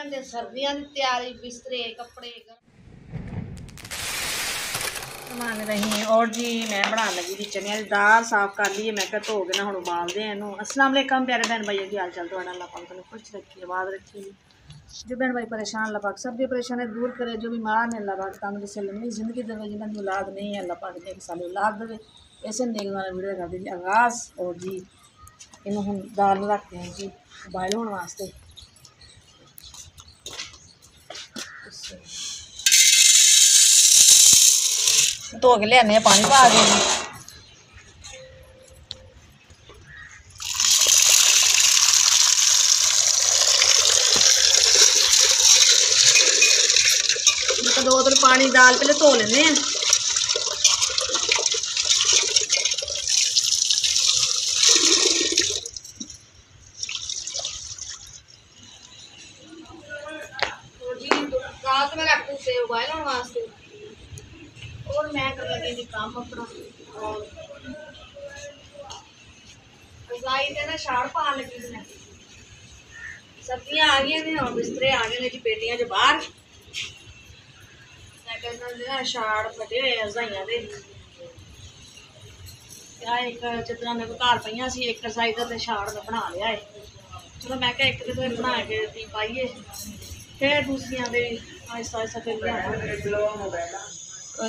ਜਾਂਦੇ सर्दियों की तैयारी बिस्तरे कपड़े मान रही। और जी मैं बना लगी जी चने की दाल साफ कर ली है। मैं क्या धो के ना हम उबालते हैं इनू। अस्सलाम वालेकुम प्यारे बहन भाई की हाल चाल तो अल्लाह पाक ने खुश रखी आबाद रखी। जो बहन भाई परेशान अल्लाह पाक सब परेशानी दूर करे। जो बीमार ने अल्लाह पाक तंदुरुस्ती लंबी जिंदगी देवे। जिन्होंने औलाद नहीं है अल्लाह पाक ने साल औलाद देवे। ऐसे नेक वाला वीडियो कर दीजिए आगाज़। और जी इनू हम दाल में रखते हैं जी बॉयल होने वास्ते। धो के लिया पानी पा के दो दिन पानी दाल पहले धो लेने हैं। रात में रख से उबाल होने वास्ते। और मैं कर लगी काम अपना और रजाई से ना शाड़ पा लगी थी। सब्जियां आ गई ने और बिस्तरे आ गए ने जी पेटियां जो बाहर। मैं कहना शाड़ फटे हुए रजाइयां दे एक जितना मेरे को घर पईयां सी एक रजाई का शाड़ मैं बना लिया है। चलो मैं क्या एक तो बना के दी पाइए फिर दूसरियां दे आहिस्ता आहिस्ता फिर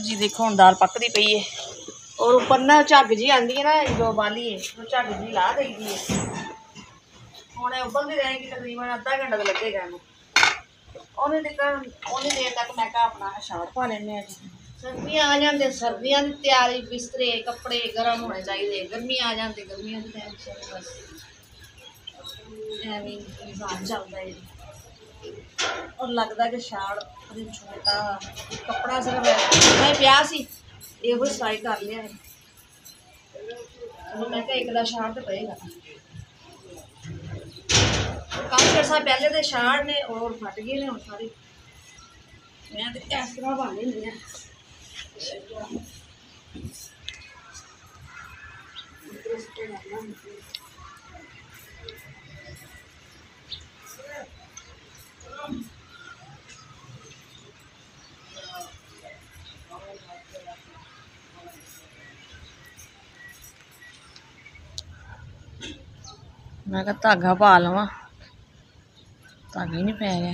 जी देखो हम दाल पकती पई है। और ऊपर ना झग जी आती है ना जो बाली है झग जी ला दी है। हम उबलती रहेगी तकरीबन अद्धा घंटा तो लगेगा इनू। उन्हें देर तक मैं अपना शाड़ पा लेने। सर्दियाँ आ जाते सर्दियों की तैयारी बिस्तरे कपड़े गर्म होने चाहिए। गर्मी आ जाते गर्मियों की टेंशन बस निजाम चलता है। और लगता कि शाड़ छोटा कपड़ा सिर्फ मैं पिया सी ये सिलाई कर लिया है। चलो मैं एक शाड़ तो पएगा काफी अर्सा पहले तो शाड़ ने और फट गए ने सारे। मैं तो इस तरह बन लेंदी है। मैं धागा पा लवा धागा ही नहीं पै रहा।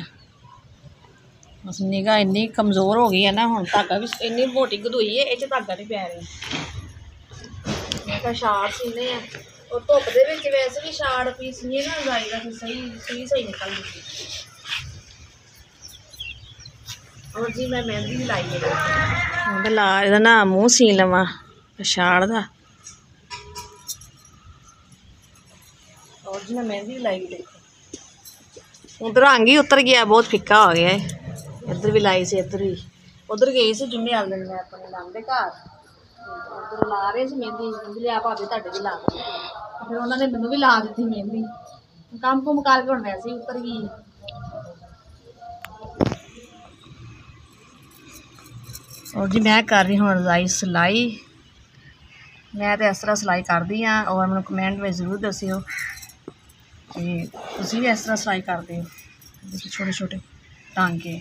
बस निगाह इन्नी कमज़ोर हो गई है ना हम धागा भी इन्नी मोटी गदोई है ये धागा नहीं पै रहा। मैं शाड़ सीने हैं और धुप के वैसे भी शाड़ पीसीए ना रजाई का सही निकल गई। और जी मैं मेहंदी भी लाई है ला ना मूँह सी लवा शाड़ का। और जी मैं मेहंदी लाई देखो उधर रंग ही उतर गया बहुत फिक्का हो गया है। इधर भी लाई सी इधर भी उधर गई सी जुम्मे वाले दिन मैं अपने लांदे घर उधर ला रहे थे मेहंदी लिया भाभी तुहाडे भी ला फिर उन्होंने मैनू भी ला दी मेहंदी। काम कुम करके हुण वैसे ही उतर गई। और जी मैं कर रही हूँ रजाई सिलाई। मैं तो इस तरह सिलाई करती हाँ और मैं कमेंट में जरूर दसियो कि तुसीं भी इस तरह सिलाई करते हो। छोटे छोटे टांके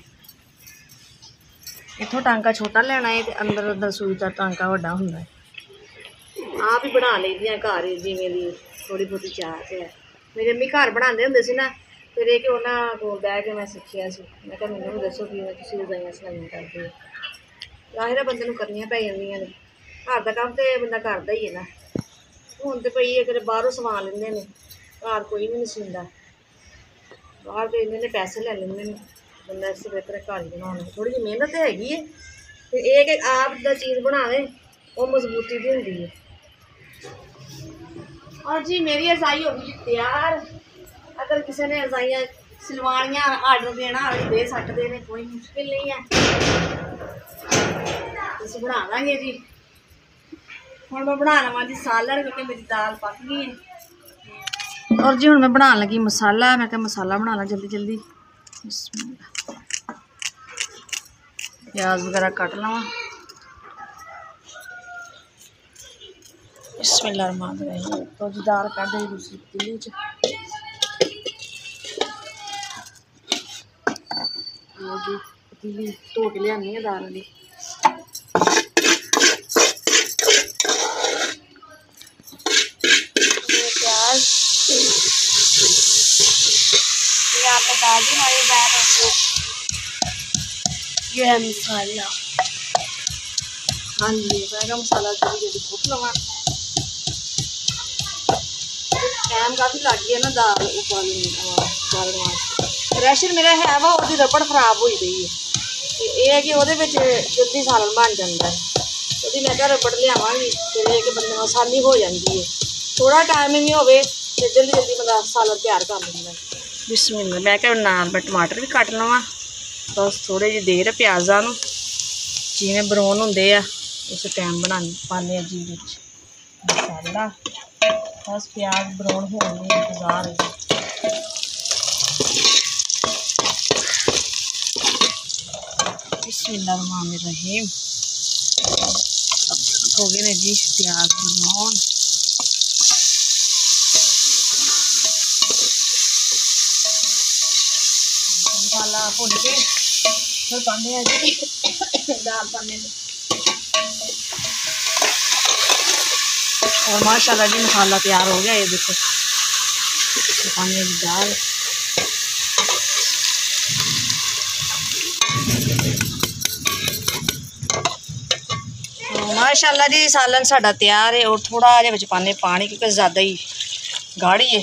इतों टांका छोटा लेना है तो अंदर अंदर सूई का टांका वड्डा हुंदा है। आप ही बना लेंदी घर जिमें दी थोड़ी बहुती चाहत है। मेरी अम्मी घर बनाते होंगे सी ना फिर ये कि उन्होंने कोल बह के मैं सीखिया सी। मैं क्या मैनू भी दसो कि तुसीं रजाइयां सिलाइयां करते हो। जाहिर है बंदे नूं करनियां पै जांदियां ने घर का काम तो बंदा करता ही है ना। हुण तो पई अगर बाहरों समान लेंदे ने घर कोई भी नहीं सींदा। बाहर तो इन्ने पैसे ले लेंदे ने बंदा इससे बेहतर घर ही बनाने। थोड़ी जी मेहनत तो हैगी है फिर ये कि आप दा चीज़ बनावे वो मजबूती दी होंदी है। और जी मेरी रजाई होगी तैयार। अगर किसी ने रजाइयाँ सिलवानियाँ आर्डर देना दे सकते हैं कोई मुश्किल नहीं है अस बना देंगे जी। हुण मैं बना लवां जी सालन क्योंकि मेरी दाल पक गई है। और जी हुण मैं बनाने लगी मसाला। मैं क्या मसाला बना ला जल्दी जल्दी। प्याज वगैरह कट लवा। बिस्मिल्लाहिर्रहमानिर्रहीम। तो जी दाल कट दी दूसरी पतीली च। और जी पतीली धो के लियानी है दाल वाली। प्याज यहाँ पे डाल दी हमारी बैन को। ये है मसाला। हाँ जी बैगन मसाला जल्दी जल्दी कूट लवा। टाइम काफ़ी लग गया ना दाल उबालने वास्ते। रैशन मेरा है वा उसकी रबड़ खराब हुई पई है। ये है कि ਉਹਦੇ ਵਿੱਚ जल्दी सालन बन जाता है। ਉਹਦੀ मैं क्या रबड़ लियावांगी फिर ये कि बंदे ਨੂੰ आसानी हो जाती है। थोड़ा टाइम भी होवे तो जल्दी जल्दी बंदा सालन तैयार कर लेंदा है। बिस्मिल्लाह मैं क्या नाल मैं टमाटर भी कट लवां बस थोड़े जी देर प्याज़ां नूं जिवें ब्राउन हुंदे आ उस टाइम बनाने पाने जी विच मसाला बस प्याज ब्राउन होने का इंतजार है। बिस्मिल्लाहिर्रहमानिर्रहीम हो गए ने जी प्याज ब्राउन। मसाला भुन के फिर पाने जी दाल पाने और माशाल्लाह जी मसाला तैयार हो गया। ये देखो पानी की दाल माशाल्लाह जी सालन साडा तैयार है। और थोड़ा जिहा विच पाने पानी क्योंकि ज़्यादा ही गाढ़ी है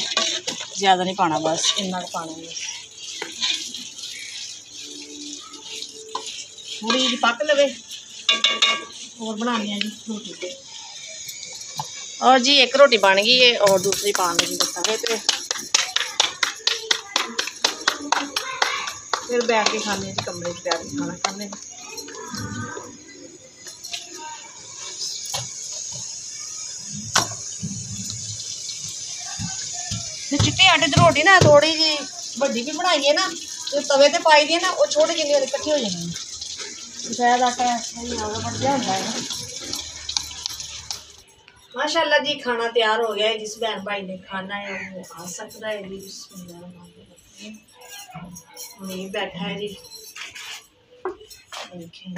ज़्यादा नहीं पाना बस इन्ना पाना है। थोड़ी जी पक लवे और बनाने जी रोटी पे। और जी एक रोटी बन गई है और दूसरी पानी की बताए पे फिर बैठ के खाने जी कमरे में बैठ के खाना खाने। चिट्टे आटे की रोटी ना थोड़ी जी बड़ी भी बनाई है ना जो तवे ते पाई दी है ना वो छोटी जिन्नी इकट्ठी हो जाएगी। शायद आटा नहीं होगा बढ़िया होता है। माशाल्लाह जी खाना तैयार हो गया है। जिस बहन भाई ने खाना है वो खा सकता है जी। बिस्मिल्लाह बैठा है जी देखें।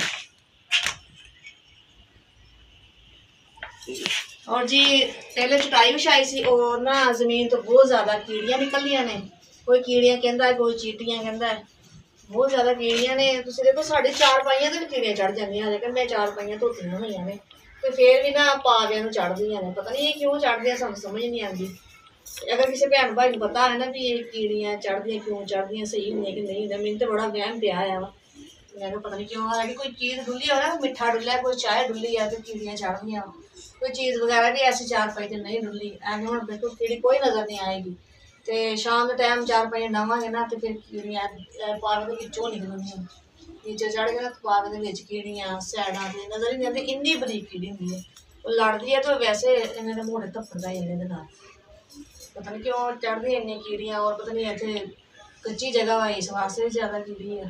और जी पहले चटाई बिछाई सी और ना जमीन तो बहुत ज़्यादा कीड़ियाँ निकलियाँ ने। कोई कीड़ियाँ कहता है कोई चीटियाँ कहता है। बहुत ज़्यादा कीड़ियाँ ने तुसीं देखो साढ़े चार पाइयां तो कीड़ियाँ चढ़ जांदियां। लेकिन मैं चार पाइयां धोतियां हुई ने तो फिर भी ना पावियां नूं चढ़दियां ने। पता नहीं क्यों चढ़दियां सानूं समझ नहीं आती। अगर किसी भैन भाई को पता है ना भी ये कीड़ियाँ चढ़दियां क्यों चढ़दियां सही होंदियां कि नहीं होंदियां मैनूं तो बड़ा वहम पिया है वा। मैं पता नहीं क्यों है कि कोई चीज़ डुल्ली हो ना मिठा डुल्ला कोई चाय डुल्ली है तो कीड़ियाँ चढ़दियां। कोई चीज़ वगैरह भी ऐसी चार पाई तो नहीं डुल्ली ऐसे हम बिल्कुल कीड़ी कोई नज़र नहीं आएगी। तो शाम के टाइम चार पाई डावांगे ना तो फिर कीड़ियाँ पावे के विचों निकलणियां नीचे चढ़ गए ना तो पावे के विच कीड़ियाँ सैडां ते नज़र ही नहीं आती। इन्नी बरीक कीड़ी होंदी है वो लड़दी है तो वैसे इन्होंने मोटे धप्पड़ दा इन्ने दे नाल पता नहीं क्यों चढ़दी इन्नी कीड़ियाँ। और पता नहीं इत्थे कच्ची जगह है इस वास्ते ज़्यादा कीड़ी है।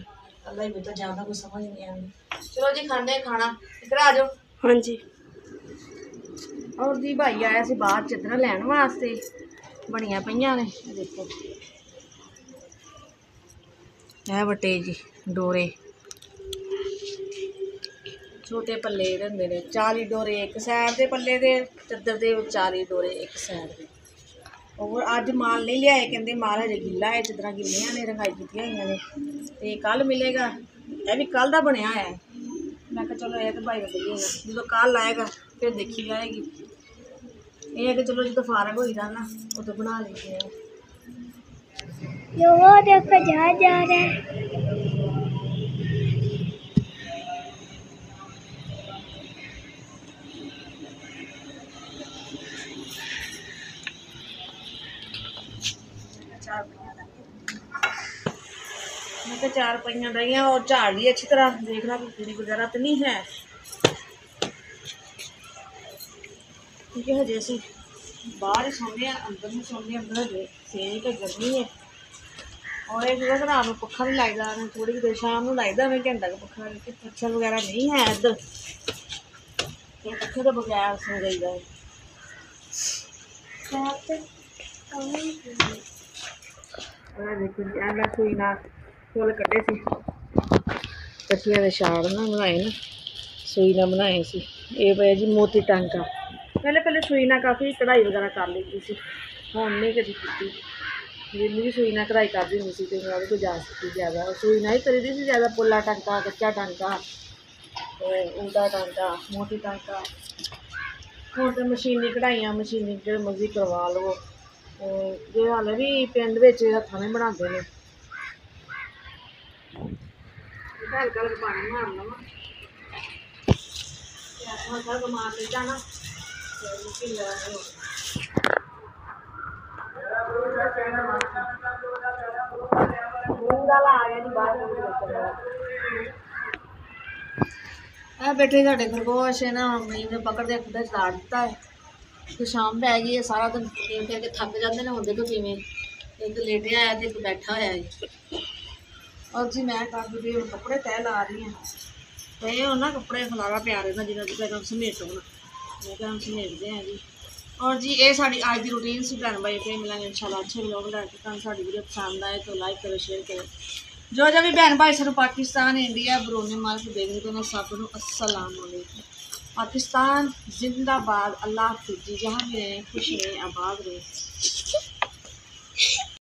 अल्लाह ही बेहतर ज़्यादा कुछ समझ नहीं आती। चलो जी खाने खाना इधर आ जाओ। हाँ जी। और जी भाई आया सी बाहर चादर लैन वास्ते बनिया पईयां ने देखो है बटे जी डोरे छोटे पल्ले होंदे ने 40 डोरे एक साइड के पल्ले दे चादर दे 40 डोरे एक साइड के। और अज माल नहीं लिया कहते माल हजे गिला है चादर गिलियां ने रंगाई की हुई ने तो कल मिलेगा। यह भी कल का बनया है। मैं कहा चलो यह तो भाई देगा जो कल आएगा फिर देखी जाएगी। ये है कि चलो जो फारग हो ना उतो बना लेते हैं। वो देखो जहाँ जा रहा है। मैं तो चार पाइयां रही और झाड़ ली अच्छी तरह देखना कोई कीड़ी वगैरह तो नहीं है क्योंकि हजे असी बाहर ही सोने अंदर नहीं सोने अंदर हजे सेक है गर्मी है। और एक जगह रात में पक्खा नहीं लगता थोड़ी देर शाम को लगता मैं घंटा का पक्खा मच्छर वगैरह नहीं है इधर तो पक्खे तो बगैर सो जाइदा है। देखो जी मैं सुई ना फुल कड्ढे सी पट्टियां दे शाल ना बनाए ना, सूई ना बनाए सी। ये पे जी मोती टांका। पहले सूई ना काफ़ी कढ़ाई वगैरह कर लेती सी, हुण नहीं कदी कीती। जिन्नी भी सूई ना कढ़ाई करदी हुंदी सी ते मैं ओहदे कोल जा सकती ज़्यादा सूई ना ही करी सी ज़्यादा, पुल्ला टांका, कच्चा टांका, उल्टा टांका, मोती टांका। हुण ते मशीनी कढ़ाइयां, मशीनी जो मर्जी करवा लो। जे हाले भी पिंड विच हत्थां नाल बनांदे ने। हल्का हल्का पानी मार लवां, हल्का हल्का मार लेता ना ढिल्ला नहीं होता। बैठे साढ़े खरगोश है ना, मैंने पकड़ते खुदा चला दिता है। तो शाम पै गई है, सारा दिन गेम खेल के थक जाते हैं। हम देखो किमें एक लेटिया है तो एक बैठा होया है। और जी मैं काफ़ी देर कपड़े तय ला रही हूँ, तो ये ना कपड़े खलारा प्यारे ना जिन्होंने हम समेटो ना, मैं क्या हम समेटते हैं जी। और जी ये साड़ी आज की रूटीन से भैन भाई फिर मिलेंगे इंशाल्लाह अच्छे व्लॉग लैके। साड़ी वीडियो पसंद आए तो लाइक करो, शेयर करो। जो जो भी भैन भाई सानू पाकिस्तान, इंडिया, बरूनी मुल्क देखते तो मैं सब नूं अस्सलाम वालेकुम। पाकिस्तान जिंदाबाद, अल्लाह हाफिज़ जी, जहाँ भी रहें खुश रहें, आबाद रहें।